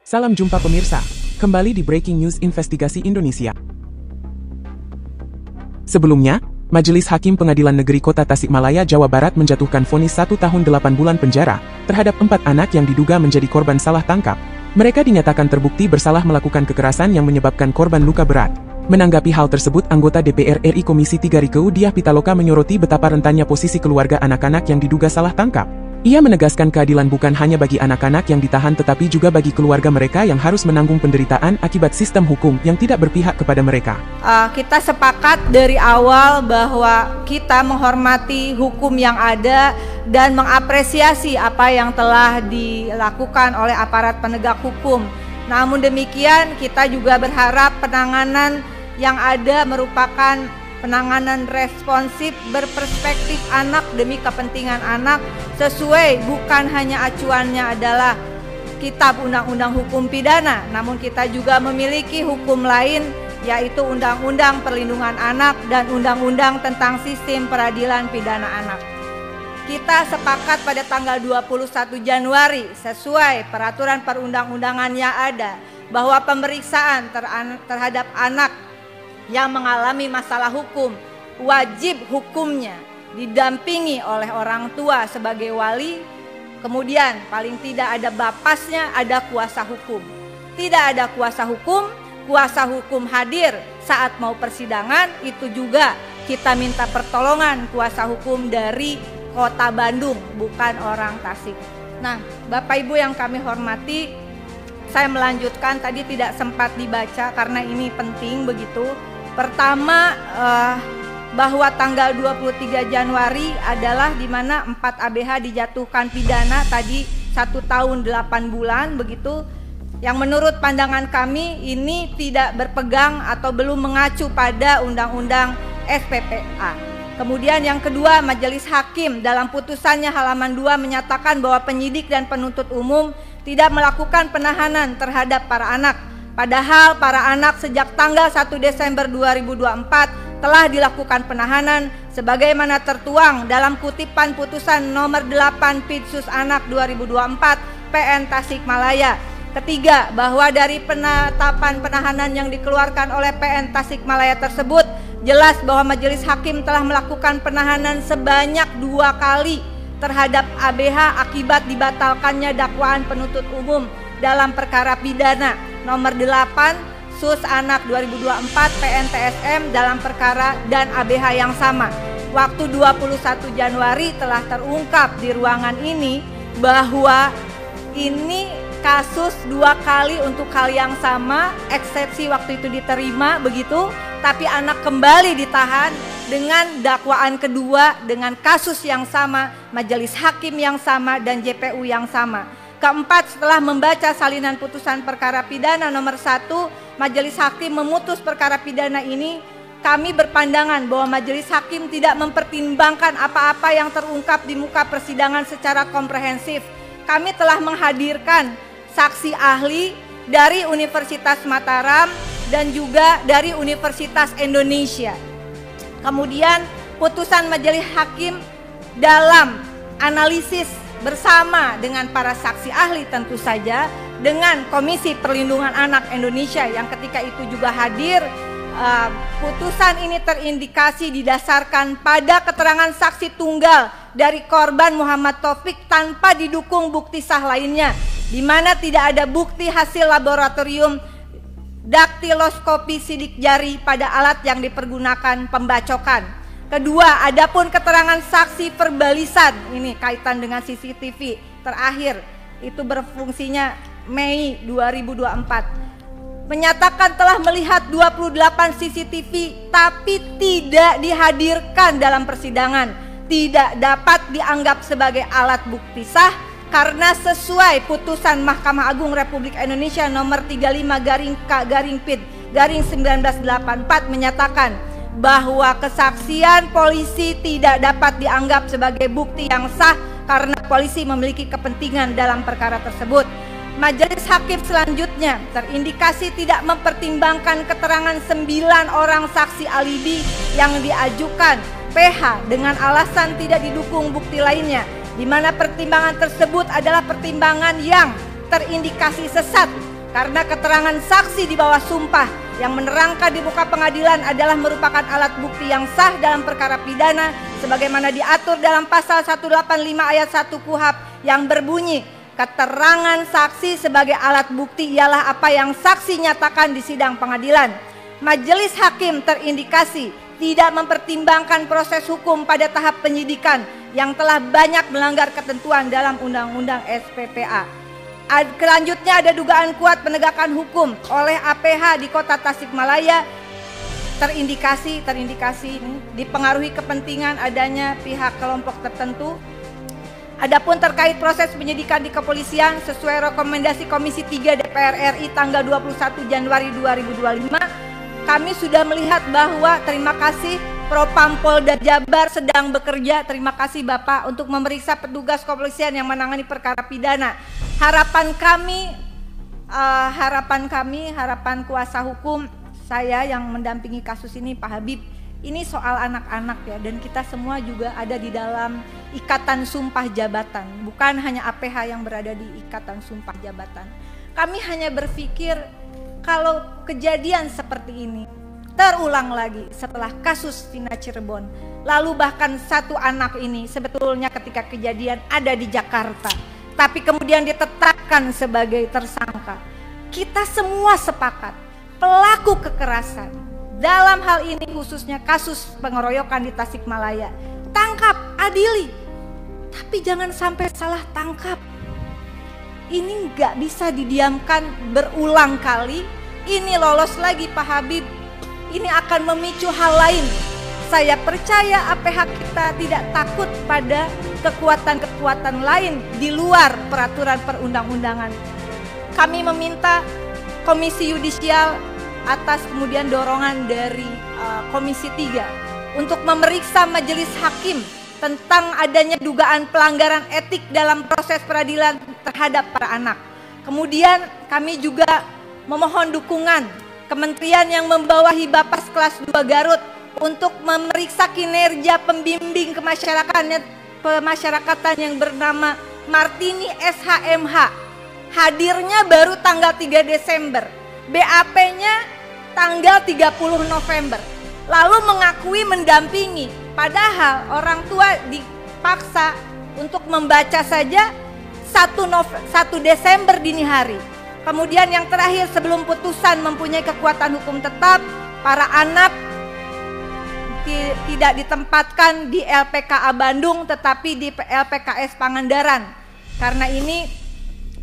Salam jumpa pemirsa, kembali di Breaking News Investigasi Indonesia. Sebelumnya, Majelis Hakim Pengadilan Negeri Kota Tasikmalaya, Jawa Barat menjatuhkan vonis 1 tahun 8 bulan penjara terhadap 4 anak yang diduga menjadi korban salah tangkap. Mereka dinyatakan terbukti bersalah melakukan kekerasan yang menyebabkan korban luka berat. Menanggapi hal tersebut, anggota DPR RI Komisi 3 Rikeu Diah Pitaloka menyoroti betapa rentannya posisi keluarga anak-anak yang diduga salah tangkap. Ia menegaskan keadilan bukan hanya bagi anak-anak yang ditahan tetapi juga bagi keluarga mereka yang harus menanggung penderitaan akibat sistem hukum yang tidak berpihak kepada mereka. Kita sepakat dari awal bahwa kita menghormati hukum yang ada dan mengapresiasi apa yang telah dilakukan oleh aparat penegak hukum. Namun demikian, kita juga berharap penanganan yang ada merupakan penanganan responsif berperspektif anak demi kepentingan anak, sesuai bukan hanya acuannya adalah Kitab Undang-Undang Hukum Pidana, namun kita juga memiliki hukum lain yaitu Undang-Undang Perlindungan Anak dan Undang-Undang tentang Sistem Peradilan Pidana Anak. Kita sepakat pada tanggal 21 Januari sesuai peraturan perundang-undangan yang ada bahwa pemeriksaan terhadap anak yang mengalami masalah hukum wajib hukumnya didampingi oleh orang tua sebagai wali, kemudian paling tidak ada bapasnya, ada kuasa hukum. Tidak ada kuasa hukum hadir saat mau persidangan, itu juga kita minta pertolongan kuasa hukum dari Kota Bandung, bukan orang Tasik. Nah, Bapak Ibu yang kami hormati, saya melanjutkan, tadi tidak sempat dibaca karena ini penting begitu. Pertama, bahwa tanggal 23 Januari adalah di mana 4 ABH dijatuhkan pidana, tadi 1 tahun 8 bulan begitu, yang menurut pandangan kami ini tidak berpegang atau belum mengacu pada Undang-Undang SPPA. Kemudian yang kedua, Majelis Hakim dalam putusannya halaman 2 menyatakan bahwa penyidik dan penuntut umum tidak melakukan penahanan terhadap para anak. Padahal para anak sejak tanggal 1 Desember 2024 telah dilakukan penahanan sebagaimana tertuang dalam kutipan putusan nomor 8 Pitsus Anak 2024 PN Tasikmalaya. Ketiga, bahwa dari penetapan penahanan yang dikeluarkan oleh PN Tasikmalaya tersebut jelas bahwa Majelis Hakim telah melakukan penahanan sebanyak 2 kali terhadap ABH akibat dibatalkannya dakwaan penuntut umum dalam perkara pidana nomor 8 Sus Anak 2024 PNTSM dalam perkara dan ABH yang sama. Waktu 21 Januari telah terungkap di ruangan ini bahwa ini kasus 2 kali untuk hal yang sama, eksepsi waktu itu diterima begitu, tapi anak kembali ditahan dengan dakwaan kedua dengan kasus yang sama, majelis hakim yang sama dan JPU yang sama. Keempat, setelah membaca salinan putusan perkara pidana nomor 1, Majelis Hakim memutus perkara pidana ini. Kami berpandangan bahwa Majelis Hakim tidak mempertimbangkan apa-apa yang terungkap di muka persidangan secara komprehensif. Kami telah menghadirkan saksi ahli dari Universitas Mataram dan juga dari Universitas Indonesia. Kemudian putusan Majelis Hakim dalam analisis bersama dengan para saksi ahli tentu saja, dengan Komisi Perlindungan Anak Indonesia yang ketika itu juga hadir, putusan ini terindikasi didasarkan pada keterangan saksi tunggal dari korban Muhammad Taufik tanpa didukung bukti sah lainnya, di mana tidak ada bukti hasil laboratorium daktiloskopi sidik jari pada alat yang dipergunakan pembacokan. Kedua, adapun keterangan saksi verbalisan, ini kaitan dengan CCTV terakhir, itu berfungsinya Mei 2024. Menyatakan telah melihat 28 CCTV tapi tidak dihadirkan dalam persidangan. Tidak dapat dianggap sebagai alat bukti sah karena sesuai putusan Mahkamah Agung Republik Indonesia nomor 35/K/PID/1984 menyatakan bahwa kesaksian polisi tidak dapat dianggap sebagai bukti yang sah karena polisi memiliki kepentingan dalam perkara tersebut. Majelis Hakim selanjutnya terindikasi tidak mempertimbangkan keterangan 9 orang saksi alibi yang diajukan PH dengan alasan tidak didukung bukti lainnya, di mana pertimbangan tersebut adalah pertimbangan yang terindikasi sesat karena keterangan saksi di bawah sumpah yang menerangkan di muka pengadilan adalah merupakan alat bukti yang sah dalam perkara pidana sebagaimana diatur dalam pasal 185 ayat 1 KUHP yang berbunyi, keterangan saksi sebagai alat bukti ialah apa yang saksi nyatakan di sidang pengadilan. Majelis hakim terindikasi tidak mempertimbangkan proses hukum pada tahap penyidikan yang telah banyak melanggar ketentuan dalam Undang-Undang SPPA. Selanjutnya ada dugaan kuat penegakan hukum oleh APH di Kota Tasikmalaya. Terindikasi ini dipengaruhi kepentingan adanya pihak kelompok tertentu. Adapun terkait proses penyidikan di kepolisian sesuai rekomendasi Komisi 3 DPR RI tanggal 21 Januari 2025, kami sudah melihat bahwa terima kasih Propam Polda Jabar sedang bekerja. Terima kasih Bapak untuk memeriksa petugas kepolisian yang menangani perkara pidana. Harapan kuasa hukum saya yang mendampingi kasus ini, Pak Habib, ini soal anak-anak ya, dan kita semua juga ada di dalam ikatan sumpah jabatan, bukan hanya APH yang berada di ikatan sumpah jabatan. Kami hanya berpikir kalau kejadian seperti ini terulang lagi setelah kasus Vina Cirebon, lalu bahkan satu anak ini sebetulnya ketika kejadian ada di Jakarta, tapi kemudian ditetapkan sebagai tersangka. Kita semua sepakat pelaku kekerasan dalam hal ini khususnya kasus pengeroyokan di Tasikmalaya, tangkap, adili, tapi jangan sampai salah tangkap. Ini nggak bisa didiamkan berulang kali. Ini lolos lagi Pak Habib, ini akan memicu hal lain. Saya percaya APH kita tidak takut pada kekuatan-kekuatan lain di luar peraturan perundang-undangan. Kami meminta Komisi Yudisial atas kemudian dorongan dari Komisi 3 untuk memeriksa majelis hakim tentang adanya dugaan pelanggaran etik dalam proses peradilan terhadap para anak. Kemudian kami juga memohon dukungan kementerian yang membawahi Bapas kelas 2 Garut untuk memeriksa kinerja pembimbing kemasyarakatan yang bernama Martini SHMH. Hadirnya baru tanggal 3 Desember, BAP-nya tanggal 30 November. Lalu mengakui mendampingi, padahal orang tua dipaksa untuk membaca saja 1 Desember dini hari. Kemudian yang terakhir, sebelum putusan mempunyai kekuatan hukum tetap, para anak tidak ditempatkan di LPKA Bandung tetapi di LPKS Pangandaran. Karena ini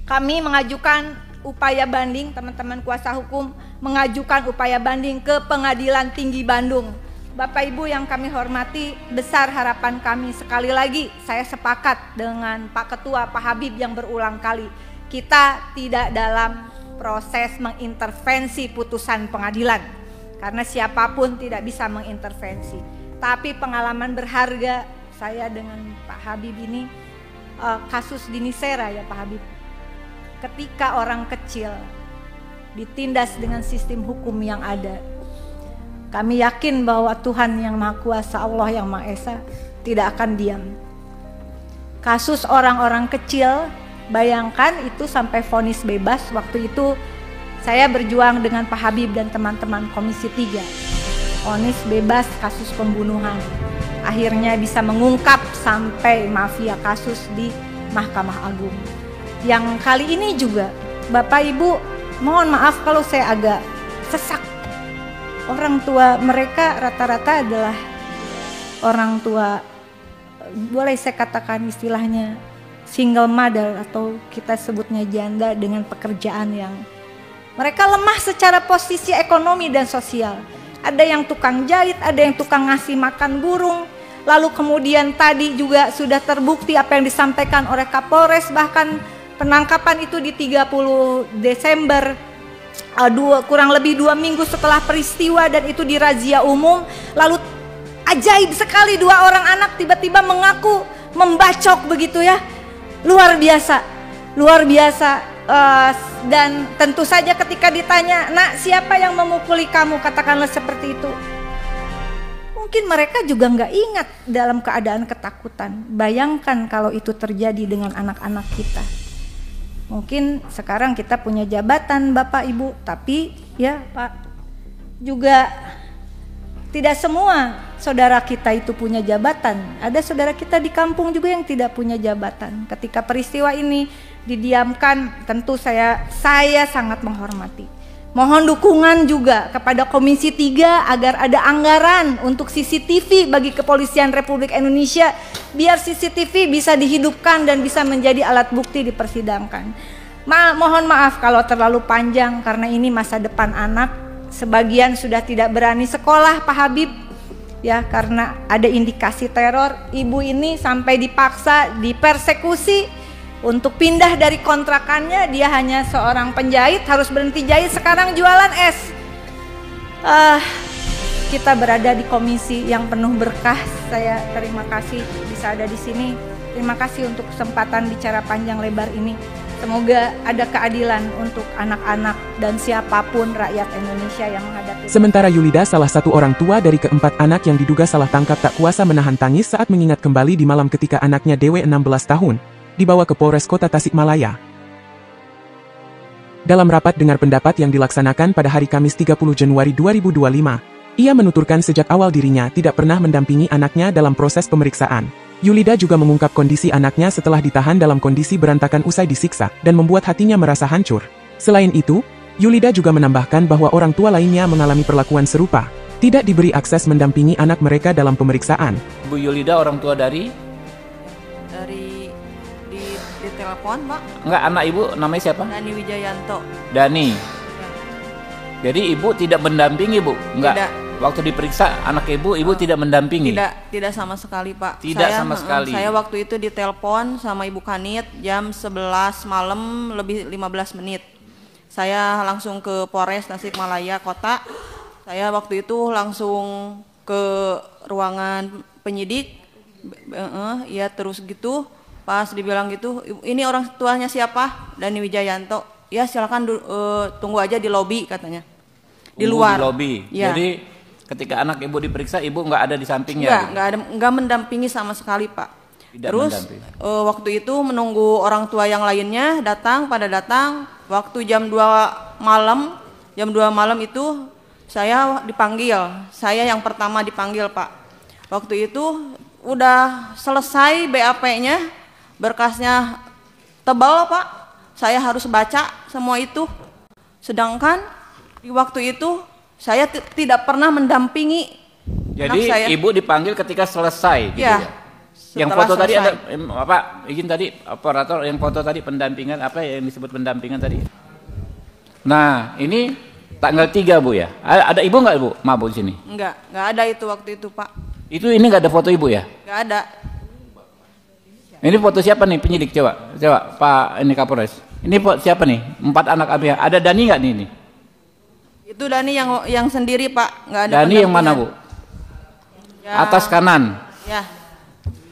kami mengajukan upaya banding, teman-teman kuasa hukum mengajukan upaya banding ke Pengadilan Tinggi Bandung. Bapak Ibu yang kami hormati, besar harapan kami, sekali lagi saya sepakat dengan Pak Ketua, Pak Habib yang berulang kali, kita tidak dalam proses mengintervensi putusan pengadilan. Karena siapapun tidak bisa mengintervensi. Tapi pengalaman berharga saya dengan Pak Habib ini, kasus di Nisera ya Pak Habib. Ketika orang kecil ditindas dengan sistem hukum yang ada, kami yakin bahwa Tuhan yang Maha Kuasa, Allah yang Maha Esa tidak akan diam. Kasus orang-orang kecil, bayangkan itu sampai vonis bebas. Waktu itu saya berjuang dengan Pak Habib dan teman-teman Komisi 3. Vonis bebas kasus pembunuhan. Akhirnya bisa mengungkap sampai mafia kasus di Mahkamah Agung. Yang kali ini juga, Bapak Ibu, mohon maaf kalau saya agak sesak. Orang tua mereka rata-rata adalah orang tua, boleh saya katakan istilahnya single mother atau kita sebutnya janda dengan pekerjaan yang mereka lemah secara posisi ekonomi dan sosial. Ada yang tukang jahit, ada yang tukang ngasih makan burung. Lalu kemudian tadi juga sudah terbukti apa yang disampaikan oleh Kapolres, bahkan penangkapan itu di 30 Desember, kurang lebih 2 minggu setelah peristiwa, dan itu di razia umum. Lalu ajaib sekali 2 orang anak tiba-tiba mengaku membacok begitu ya. Luar biasa, luar biasa. Dan tentu saja ketika ditanya, nak siapa yang memukuli kamu, katakanlah seperti itu, mungkin mereka juga nggak ingat dalam keadaan ketakutan. Bayangkan kalau itu terjadi dengan anak-anak kita. Mungkin sekarang kita punya jabatan Bapak Ibu, tapi ya Pak, juga tidak semua saudara kita itu punya jabatan. Ada saudara kita di kampung juga yang tidak punya jabatan. Ketika peristiwa ini didiamkan, tentu saya sangat menghormati. Mohon dukungan juga kepada Komisi 3 agar ada anggaran untuk CCTV bagi Kepolisian Republik Indonesia, biar CCTV bisa dihidupkan dan bisa menjadi alat bukti dipersidangkan. Mohon maaf kalau terlalu panjang karena ini masa depan anak. Sebagian sudah tidak berani sekolah Pak Habib, ya karena ada indikasi teror. Ibu ini sampai dipaksa, dipersekusi untuk pindah dari kontrakannya. Dia hanya seorang penjahit, harus berhenti jahit, sekarang jualan es. Kita berada di komisi yang penuh berkah. Saya terima kasih bisa ada di sini. Terima kasih untuk kesempatan bicara panjang lebar ini. Semoga ada keadilan untuk anak-anak dan siapapun rakyat Indonesia yang menghadapi. Sementara Yulida, salah satu orang tua dari keempat anak yang diduga salah tangkap, tak kuasa menahan tangis saat mengingat kembali di malam ketika anaknya Dewe 16 tahun dibawa ke Polres Kota Tasikmalaya. Dalam rapat dengar pendapat yang dilaksanakan pada hari Kamis 30 Januari 2025, ia menuturkan sejak awal dirinya tidak pernah mendampingi anaknya dalam proses pemeriksaan. Yulida juga mengungkap kondisi anaknya setelah ditahan dalam kondisi berantakan usai disiksa dan membuat hatinya merasa hancur. Selain itu, Yulida juga menambahkan bahwa orang tua lainnya mengalami perlakuan serupa, tidak diberi akses mendampingi anak mereka dalam pemeriksaan. Bu Yulida orang tua dari di telepon, Pak. Enggak, anak ibu namanya siapa? Dani Wijayanto. Dani. Jadi ibu tidak mendampingi, Bu? Enggak. Tidak. Waktu diperiksa anak ibu tidak mendampingi. Tidak sama sekali, Pak. Tidak sama sekali. Saya waktu itu ditelepon sama Ibu Kanit jam 11 malam lebih 15 menit. Saya langsung ke Polres Tasikmalaya Kota. Saya waktu itu langsung ke ruangan penyidik. Ya terus gitu. Pas dibilang gitu, ini orang tuanya siapa? Dani Wijayanto. Ya silakan tunggu aja di lobi katanya. Di luar. Di lobi. Ya. Jadi ketika anak ibu diperiksa, ibu nggak ada di sampingnya? Nggak mendampingi sama sekali, Pak. Tidak terus waktu itu menunggu orang tua yang lainnya pada datang. Waktu jam 2 malam itu saya dipanggil. Saya yang pertama dipanggil, Pak. Waktu itu udah selesai BAP-nya, berkasnya tebal, Pak. Saya harus baca semua itu. Sedangkan di waktu itu saya tidak pernah mendampingi. Jadi ibu dipanggil ketika selesai gitu ya? Yang foto selesai. Tadi ada Pak, izin tadi operator yang foto tadi pendampingan apa yang disebut pendampingan tadi. Nah, ini tanggal 3, Bu ya. Ada ibu nggak, Bu? Maaf, Bu, di sini. Nggak ada itu waktu itu, Pak. Itu ini nggak ada foto ibu ya? Nggak ada. Ini foto siapa nih penyidik, coba Pak ini Kapolres. Ini siapa nih? 4 anak abia. Ada Dani nggak nih ini? Itu Dani yang sendiri, Pak. Nggak ada. Dani yang mana, Bu? Ya. Atas kanan. Ya.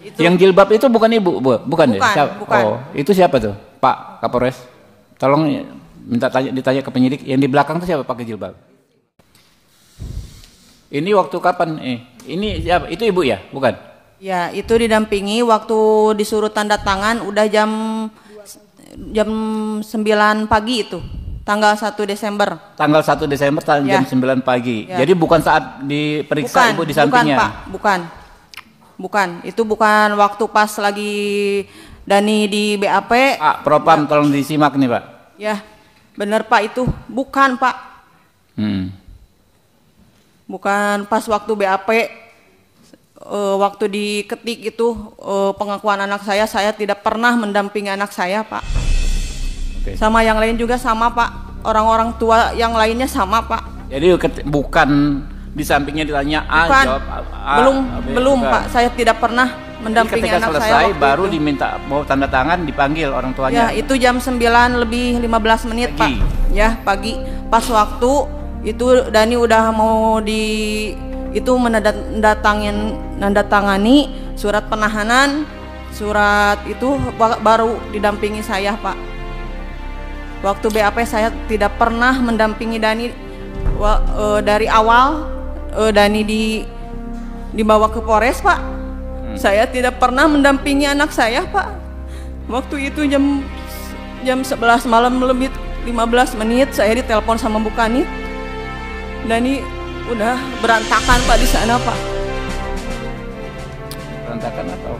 Itu. Yang jilbab itu bukan ibu, Bu? Bukan. Bukan. Oh, itu siapa tuh, Pak Kapolres? Tolong ditanya ke penyidik. Yang di belakang tuh siapa pakai jilbab? Ini waktu kapan? Ini siapa? Itu ibu ya, bukan? Ya, itu didampingi waktu disuruh tanda tangan udah jam 9 pagi itu. Tanggal 1 Desember. Tanggal 1 Desember jam 9 pagi. Ya. Jadi bukan saat diperiksa ibu di sampingnya. Bukan, Pak. Bukan. Itu bukan waktu pas lagi Dani di BAP. Pak Propam, tolong disimak nih, Pak. Ya. Benar, Pak, itu bukan, Pak. Bukan pas waktu BAP. Waktu diketik itu pengakuan anak saya tidak pernah mendampingi anak saya, Pak. Okay. Sama yang lain juga sama, Pak. Orang-orang tua yang lainnya sama, Pak. Jadi bukan di sampingnya ditanya bukan. Jawab belum bukan. Pak. Saya tidak pernah mendampingi anak saya. Ketika selesai baru itu diminta mau tanda tangan, dipanggil orang tuanya. Ya, itu jam 9 lebih 15 menit, pagi. Pak. Ya, pagi. Pas waktu itu Dani udah mau menandatangani surat penahanan. Surat itu baru didampingi saya, Pak. Waktu BAP saya tidak pernah mendampingi Dani dari awal. Dani dibawa ke Polres, Pak. Saya tidak pernah mendampingi anak saya, Pak. Waktu itu jam jam 11 malam lebih 15 menit saya ditelepon sama Bu Kanit. Dan ini udah berantakan Pak di sana Pak. Berantakan atau?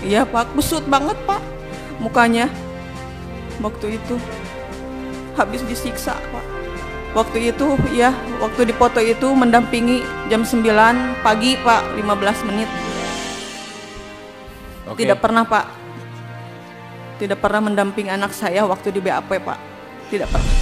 Iya Pak, kusut banget Pak mukanya. Waktu itu habis disiksa Pak. Waktu itu ya, waktu dipoto itu mendampingi jam 9 pagi Pak, 15 menit. Oke. Tidak pernah Pak. Tidak pernah mendampingi anak saya waktu di BAP Pak. Tidak pernah.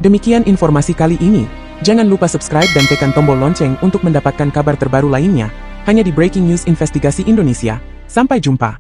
Demikian informasi kali ini. Jangan lupa subscribe dan tekan tombol lonceng untuk mendapatkan kabar terbaru lainnya. Hanya di Breaking News Investigasi Indonesia. Sampai jumpa.